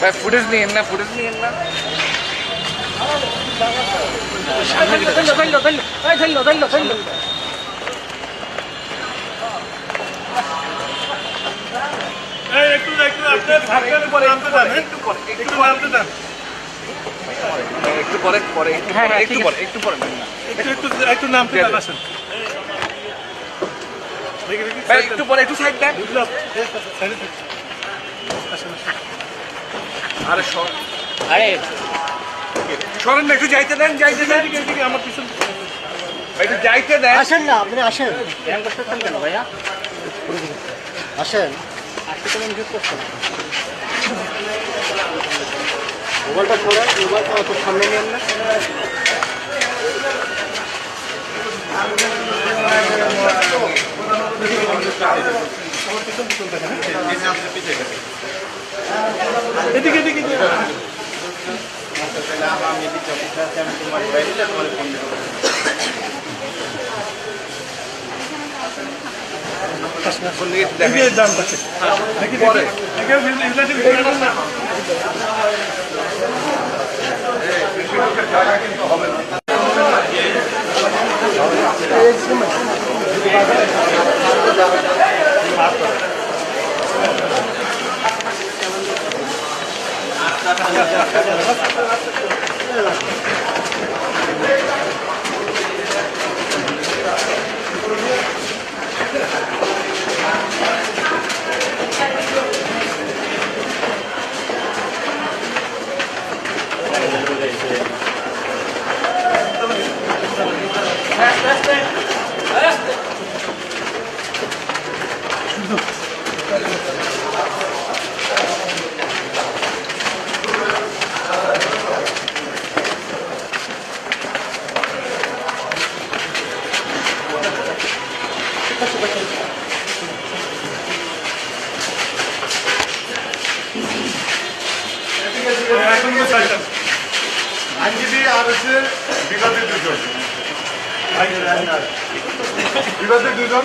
ভাই ফুটেজ নিয়েন না, ফুটেজ নিয়েন না। একটু পরে পরে একটু পরে একটু পরে একটু নামতে আসেন একটু পরে একটু সাইড দেন। আরে আরে সরেন না, একটু যাইতে দেন, যাইতে দেন। আমার পিছন একটু যাইতে দেন। আসেন না, আপনি আসেন। কেন ভাইয়া আসেন, আসতে তো নিষেধ করছেন। মোবাইলটা সরে, মোবাইলটা অত সামনে নিয়েন না। এদিকে এদিকে দাম পাচ্ছে পরে আইনজীবী আর হচ্ছে বিবাদের দুজন, বিবাদের দুজন